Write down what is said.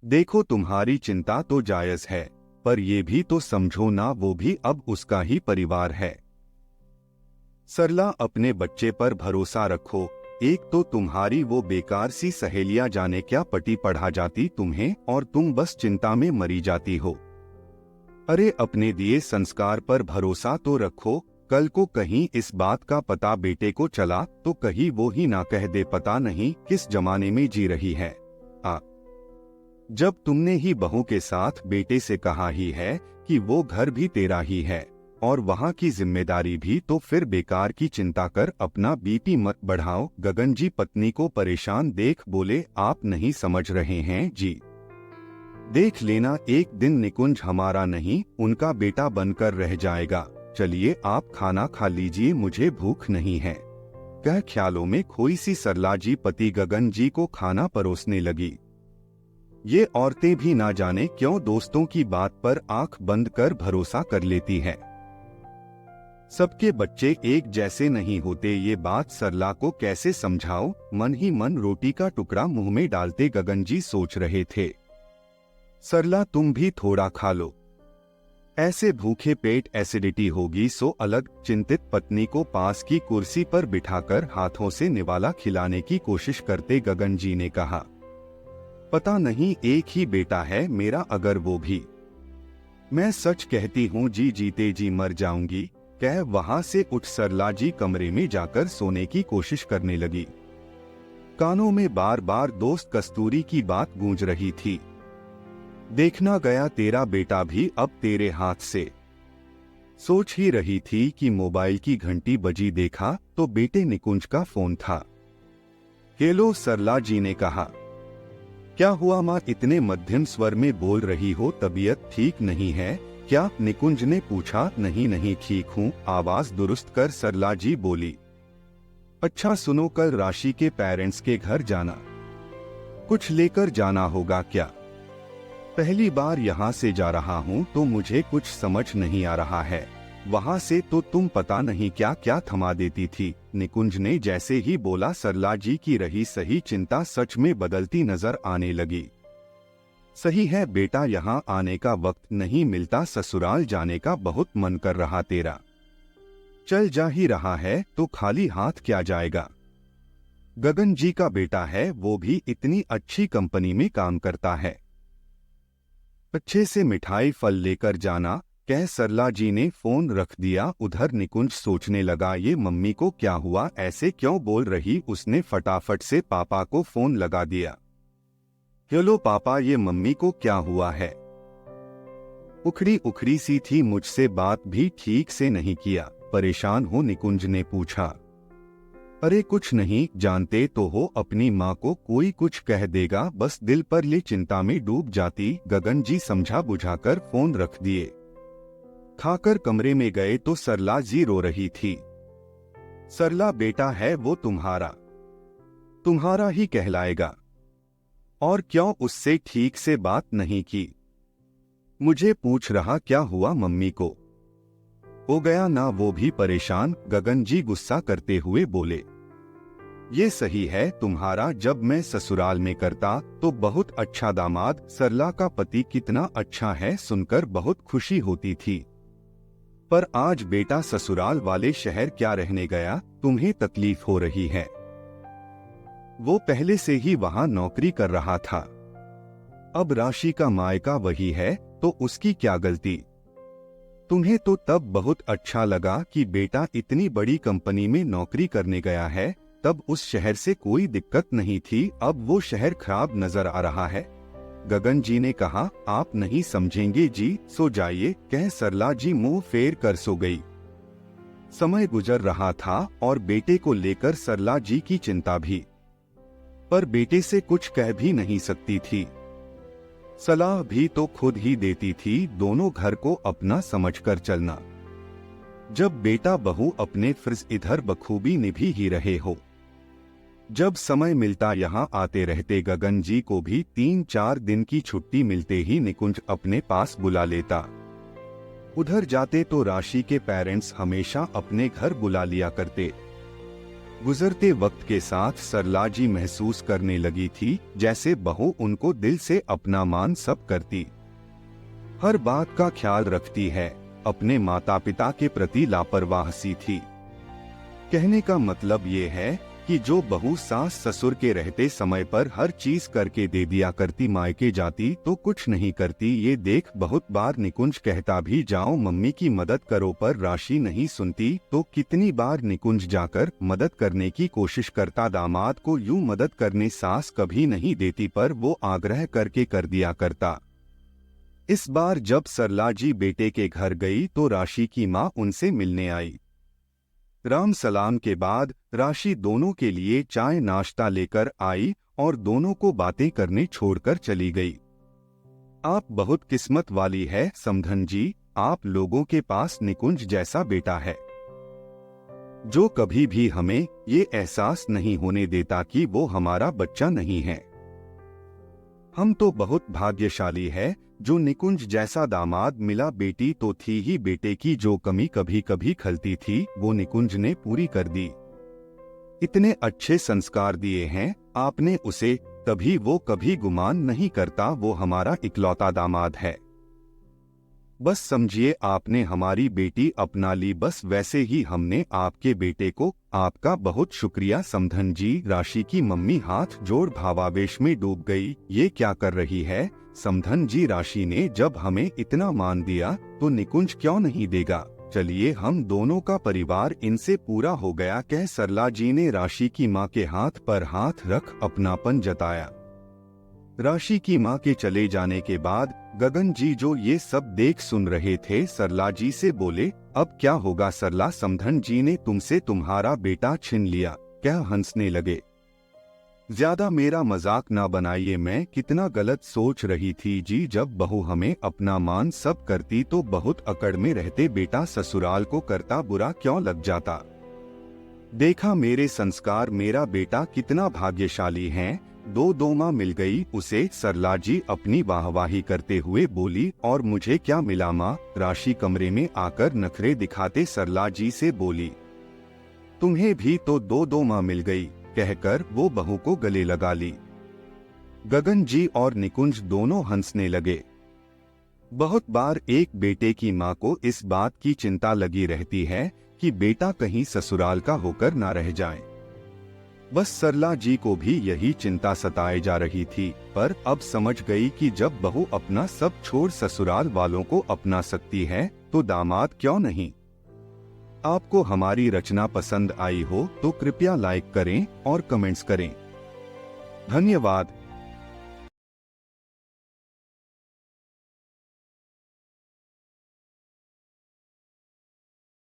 देखो तुम्हारी चिंता तो जायज है, पर ये भी तो समझो ना, वो भी अब उसका ही परिवार है। सरला, अपने बच्चे पर भरोसा रखो। एक तो तुम्हारी वो बेकार सी सहेलियां जाने क्या पटी पढ़ा जाती तुम्हें, और तुम बस चिंता में मरी जाती हो। अरे अपने दिए संस्कार पर भरोसा तो रखो। कल को कहीं इस बात का पता बेटे को चला तो कहीं वो ही ना कह दे पता नहीं किस जमाने में जी रही है। आ जब तुमने ही बहू के साथ बेटे से कहा ही है कि वो घर भी तेरा ही है और वहाँ की जिम्मेदारी भी, तो फिर बेकार की चिंता कर अपना बीपी मत बढ़ाओ। गगन जी पत्नी को परेशान देख बोले, आप नहीं समझ रहे हैं जी। देख लेना एक दिन निकुंज हमारा नहीं उनका बेटा बनकर रह जाएगा। चलिए आप खाना खा लीजिए, मुझे भूख नहीं है। कह ख्यालों में खोई सी सरला जी पति गगन जी को खाना परोसने लगी। ये औरतें भी ना जाने क्यों दोस्तों की बात पर आंख बंद कर भरोसा कर लेती है। सबके बच्चे एक जैसे नहीं होते, ये बात सरला को कैसे समझाओ। मन ही मन रोटी का टुकड़ा मुंह में डालते गगन जी सोच रहे थे, सरला तुम भी थोड़ा खा लो, ऐसे भूखे पेट एसिडिटी होगी सो अलग। चिंतित पत्नी को पास की कुर्सी पर बिठाकर हाथों से निवाला खिलाने की कोशिश करते गगन जी ने कहा, पता नहीं एक ही बेटा है मेरा, अगर वो भी। मैं सच कहती हूँ जी, जीते जी मर जाऊंगी। कह वहां से उठ सरला जी कमरे में जाकर सोने की कोशिश करने लगी। कानों में बार बार दोस्त कस्तूरी की बात गूंज रही थी, देखना गया तेरा बेटा भी अब तेरे हाथ से। सोच ही रही थी कि मोबाइल की घंटी बजी, देखा तो बेटे निकुंज का फोन था। हेलो, सरला जी ने कहा। क्या हुआ माँ, इतने मध्यम स्वर में बोल रही हो, तबीयत ठीक नहीं है क्या? निकुंज ने पूछा। नहीं नहीं ठीक हूँ, आवाज दुरुस्त कर सरला जी बोली। अच्छा सुनो, कल राशि के पेरेंट्स के घर जाना, कुछ लेकर जाना होगा क्या? पहली बार यहाँ से जा रहा हूँ तो मुझे कुछ समझ नहीं आ रहा है, वहाँ से तो तुम पता नहीं क्या क्या थमा देती थी। निकुंज ने जैसे ही बोला सरला जी की रही सही चिंता सच में बदलती नजर आने लगी। सही है बेटा, यहाँ आने का वक्त नहीं मिलता, ससुराल जाने का बहुत मन कर रहा तेरा। चल जा ही रहा है तो खाली हाथ क्या जाएगा? गगन जी का बेटा है, वो भी इतनी अच्छी कंपनी में काम करता है। अच्छे से मिठाई फल लेकर जाना। कह सरला जी ने फोन रख दिया। उधर निकुंज सोचने लगा, ये मम्मी को क्या हुआ, ऐसे क्यों बोल रही। उसने फटाफट से पापा को फोन लगा दिया। हेलो पापा, ये मम्मी को क्या हुआ है? उखड़ी उखड़ी सी थी, मुझसे बात भी ठीक से नहीं किया, परेशान हो? निकुंज ने पूछा। अरे कुछ नहीं, जानते तो हो अपनी माँ को कोई कुछ कह देगा, बस दिल पर ये चिंता में डूब जाती। गगन जी समझा बुझाकर फोन रख दिए। खाकर कमरे में गए तो सरला जी रो रही थी। सरला बेटा है वो तुम्हारा, तुम्हारा ही कहलाएगा, और क्यों उससे ठीक से बात नहीं की? मुझे पूछ रहा क्या हुआ मम्मी को? हो गया ना वो भी परेशान। गगन जी गुस्सा करते हुए बोले, ये सही है तुम्हारा, जब मैं ससुराल में करता तो बहुत अच्छा दामाद, सरला का पति कितना अच्छा है सुनकर बहुत खुशी होती थी। पर आज बेटा ससुराल वाले शहर क्या रहने गया, तुम्हें तकलीफ हो रही है। वो पहले से ही वहां नौकरी कर रहा था, अब राशि का मायका वही है तो उसकी क्या गलती? तुम्हें तो तब बहुत अच्छा लगा कि बेटा इतनी बड़ी कंपनी में नौकरी करने गया है, तब उस शहर से कोई दिक्कत नहीं थी, अब वो शहर खराब नजर आ रहा है। गगन जी ने कहा, आप नहीं समझेंगे जी, सो जाइए। कह सरला जी मुंह फेर कर सो गई। समय गुजर रहा था और बेटे को लेकर सरला जी की चिंता भी, पर बेटे से कुछ कह भी नहीं सकती थी। सलाह भी तो खुद ही देती थी, दोनों घर को अपना समझकर चलना। जब बेटा बहू अपने फर्ज इधर बखूबी निभा ही रहे हो, जब समय मिलता यहाँ आते रहते। गगन जी को भी 3-4 दिन की छुट्टी मिलते ही निकुंज अपने पास बुला लेता। उधर जाते तो राशि के पेरेंट्स हमेशा अपने घर बुला लिया करते। गुजरते वक्त के साथ सरला जी महसूस करने लगी थी जैसे बहू उनको दिल से अपना मान सब करती, हर बात का ख्याल रखती है, अपने माता पिता के प्रति लापरवाह सी थी। कहने का मतलब ये है कि जो बहू सास ससुर के रहते समय पर हर चीज करके दे दिया करती, मायके जाती तो कुछ नहीं करती। ये देख बहुत बार निकुंज कहता भी जाओ मम्मी की मदद करो, पर राशि नहीं सुनती। तो कितनी बार निकुंज जाकर मदद करने की कोशिश करता, दामाद को यूं मदद करने सास कभी नहीं देती, पर वो आग्रह करके कर दिया करता। इस बार जब सरला जी बेटे के घर गई तो राशि की माँ उनसे मिलने आई। राम सलाम के बाद राशि दोनों के लिए चाय नाश्ता लेकर आई और दोनों को बातें करने छोड़कर चली गई। आप बहुत किस्मत वाली है समधन जी, आप लोगों के पास निकुंज जैसा बेटा है, जो कभी भी हमें ये एहसास नहीं होने देता कि वो हमारा बच्चा नहीं है। हम तो बहुत भाग्यशाली है जो निकुंज जैसा दामाद मिला। बेटी तो थी ही, बेटे की जो कमी कभी कभी खलती थी वो निकुंज ने पूरी कर दी। इतने अच्छे संस्कार दिए हैं आपने उसे, तभी वो कभी गुमान नहीं करता वो हमारा इकलौता दामाद है। बस समझिए आपने हमारी बेटी अपना ली, बस वैसे ही हमने आपके बेटे को। आपका बहुत शुक्रिया समधन जी। राशि की मम्मी हाथ जोड़ भावावेश में डूब गई। ये क्या कर रही है समधन जी, राशि ने जब हमें इतना मान दिया तो निकुंज क्यों नहीं देगा। चलिए हम दोनों का परिवार इनसे पूरा हो गया, कह सरला जी ने राशि की माँ के हाथ पर हाथ रख अपनापन जताया। राशि की माँ के चले जाने के बाद गगन जी जो ये सब देख सुन रहे थे सरला जी से बोले, अब क्या होगा सरला, समधन जी ने तुमसे तुम्हारा बेटा छीन लिया। क्या हंसने लगे। ज्यादा मेरा मजाक ना बनाइए, मैं कितना गलत सोच रही थी जी। जब बहू हमें अपना मान सब करती तो बहुत अकड़ में रहते, बेटा ससुराल को करता बुरा क्यों लग जाता। देखा मेरे संस्कार, मेरा बेटा कितना भाग्यशाली है। दो माँ मिल गई उसे, सरला जी अपनी वाहवाही करते हुए बोली। और मुझे क्या मिला माँ, राशि कमरे में आकर नखरे दिखाते सरला जी से बोली। तुम्हें भी तो दो माँ मिल गई, कहकर वो बहू को गले लगा ली। गगन जी और निकुंज दोनों हंसने लगे। बहुत बार एक बेटे की माँ को इस बात की चिंता लगी रहती है कि बेटा कहीं ससुराल का होकर ना रह जाए। बस सरला जी को भी यही चिंता सताए जा रही थी, पर अब समझ गई कि जब बहू अपना सब छोड़ ससुराल वालों को अपना सकती है तो दामाद क्यों नहीं। आपको हमारी रचना पसंद आई हो तो कृपया लाइक करें और कमेंट्स करें। धन्यवाद।